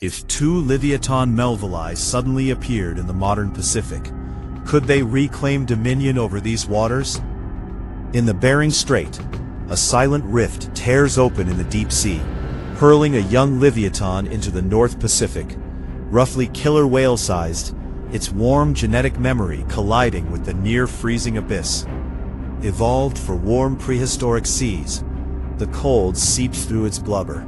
If two Livyatan melvilli suddenly appeared in the modern Pacific, could they reclaim dominion over these waters? In the Bering Strait, a silent rift tears open in the deep sea, hurling a young Livyatan into the North Pacific, roughly killer whale-sized, its warm genetic memory colliding with the near-freezing abyss. Evolved for warm prehistoric seas, the cold seeps through its blubber,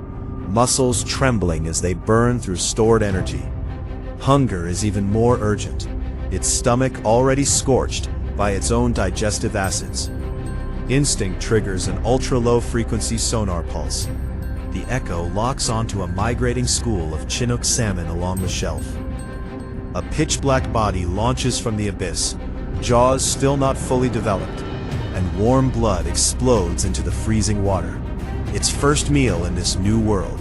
muscles trembling as they burn through stored energy. Hunger is even more urgent, its stomach already scorched by its own digestive acids. Instinct triggers an ultra-low frequency sonar pulse. The echo locks onto a migrating school of Chinook salmon along the shelf. A pitch-black body launches from the abyss, jaws still not fully developed, and warm blood explodes into the freezing water. Its first meal in this new world.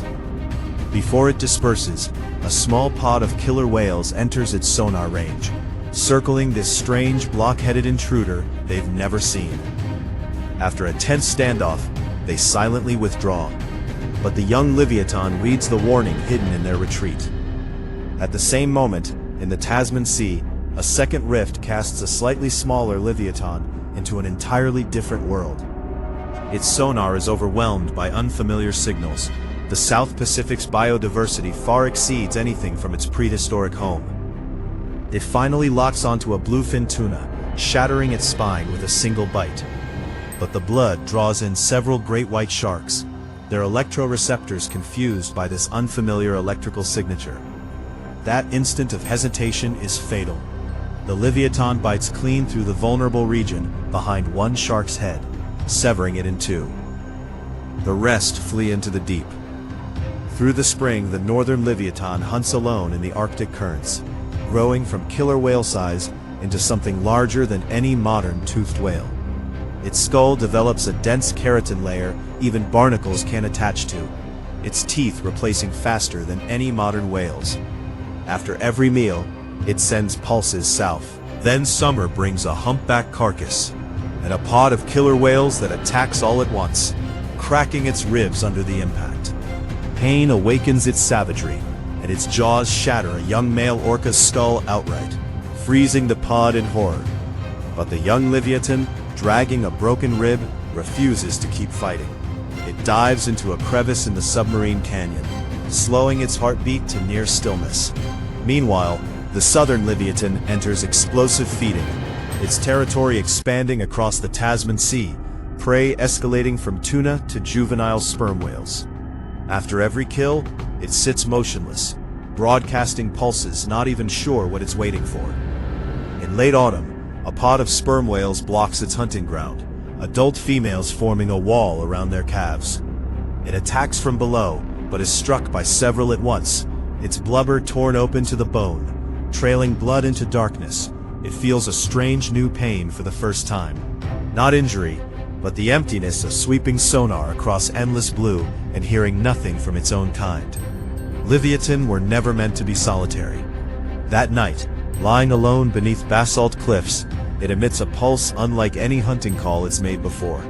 Before it disperses, a small pod of killer whales enters its sonar range, circling this strange block-headed intruder they've never seen. After a tense standoff, they silently withdraw, but the young Livyatan reads the warning hidden in their retreat. At the same moment, in the Tasman Sea, a second rift casts a slightly smaller Livyatan into an entirely different world. Its sonar is overwhelmed by unfamiliar signals. The South Pacific's biodiversity far exceeds anything from its prehistoric home. It finally locks onto a bluefin tuna, shattering its spine with a single bite. But the blood draws in several great white sharks, their electroreceptors confused by this unfamiliar electrical signature. That instant of hesitation is fatal. The Livyatan bites clean through the vulnerable region behind one shark's head, severing it in two. The rest flee into the deep. Through the spring, the northern Livyatan hunts alone in the Arctic currents, growing from killer whale size into something larger than any modern toothed whale. Its skull develops a dense keratin layer even barnacles can attach to, its teeth replacing faster than any modern whales. After every meal, it sends pulses south. Then summer brings a humpback carcass, and a pod of killer whales that attacks all at once, cracking its ribs under the impact. Pain awakens its savagery, and its jaws shatter a young male orca's skull outright, freezing the pod in horror. But the young Livyatan, dragging a broken rib, refuses to keep fighting. It dives into a crevice in the submarine canyon, slowing its heartbeat to near stillness. Meanwhile, the southern Livyatan enters explosive feeding, its territory expanding across the Tasman Sea, prey escalating from tuna to juvenile sperm whales. After every kill, it sits motionless, broadcasting pulses, not even sure what it's waiting for. In late autumn, a pod of sperm whales blocks its hunting ground, adult females forming a wall around their calves. It attacks from below, but is struck by several at once, its blubber torn open to the bone, trailing blood into darkness. It feels a strange new pain for the first time. Not injury, but the emptiness of sweeping sonar across endless blue and hearing nothing from its own kind. Livyatan were never meant to be solitary. That night, lying alone beneath basalt cliffs, it emits a pulse unlike any hunting call it's made before.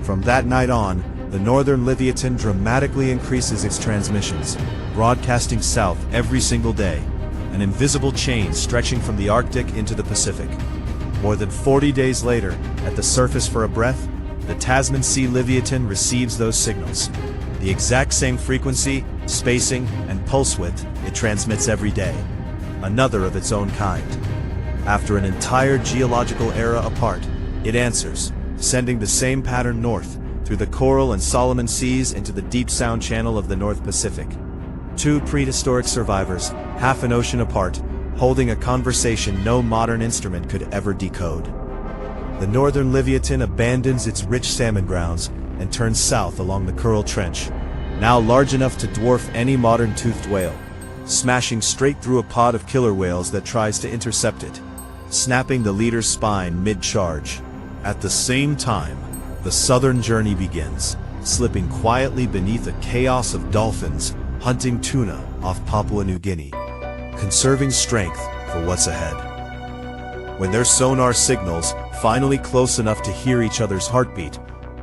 From that night on, the northern Livyatan dramatically increases its transmissions, broadcasting south every single day, an invisible chain stretching from the Arctic into the Pacific. More than 40 days later, at the surface for a breath, the Tasman Sea Livyatan receives those signals. The exact same frequency, spacing, and pulse width it transmits every day. Another of its own kind. After an entire geological era apart, it answers, sending the same pattern north, through the Coral and Solomon Seas into the deep sound channel of the North Pacific. Two prehistoric survivors, half an ocean apart, holding a conversation no modern instrument could ever decode. The northern Livyatan abandons its rich salmon grounds and turns south along the Coral Trench, now large enough to dwarf any modern toothed whale, smashing straight through a pod of killer whales that tries to intercept it, snapping the leader's spine mid-charge. At the same time, the southern journey begins, slipping quietly beneath a chaos of dolphins hunting tuna off Papua New Guinea, conserving strength for what's ahead. When their sonar signals finally close enough to hear each other's heartbeat,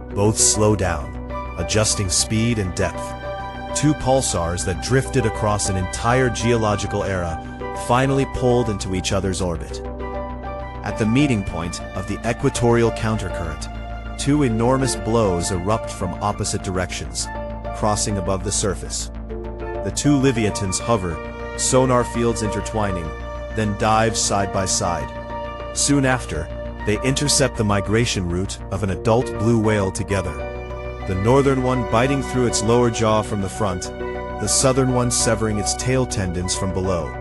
both slow down, adjusting speed and depth. Two pulsars that drifted across an entire geological era finally pulled into each other's orbit. At the meeting point of the equatorial countercurrent, two enormous blows erupt from opposite directions, crossing above the surface. The two Livyatans hover, sonar fields intertwining, then dive side by side. Soon after, they intercept the migration route of an adult blue whale together. The northern one biting through its lower jaw from the front, the southern one severing its tail tendons from below.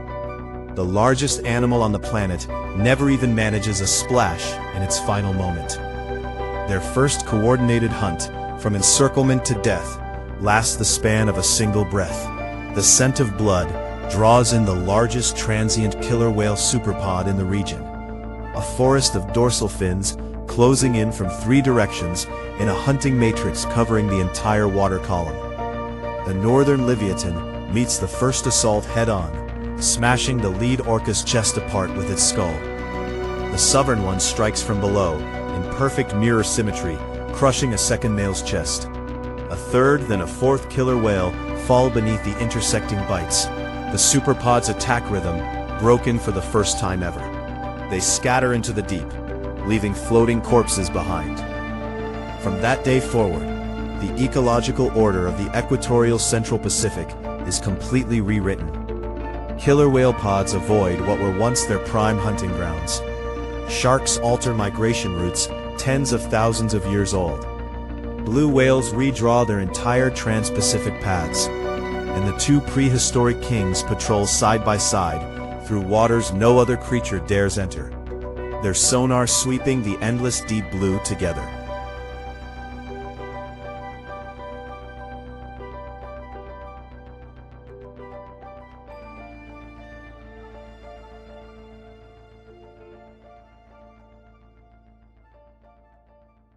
The largest animal on the planet never even manages a splash in its final moment. Their first coordinated hunt, from encirclement to death, lasts the span of a single breath. The scent of blood draws in the largest transient killer whale superpod in the region. A forest of dorsal fins closing in from three directions in a hunting matrix covering the entire water column. The northern Livyatan meets the first assault head-on, smashing the lead orca's chest apart with its skull. The southern one strikes from below, in perfect mirror symmetry, crushing a second male's chest. A third, then a fourth killer whale fall beneath the intersecting bites, the superpod's attack rhythm broken for the first time ever. They scatter into the deep, leaving floating corpses behind. From that day forward, the ecological order of the equatorial Central Pacific is completely rewritten. Killer whale pods avoid what were once their prime hunting grounds. Sharks alter migration routes tens of thousands of years old. Blue whales redraw their entire trans-Pacific paths, and the two prehistoric kings patrol side by side through waters no other creature dares enter, their sonar sweeping the endless deep blue together.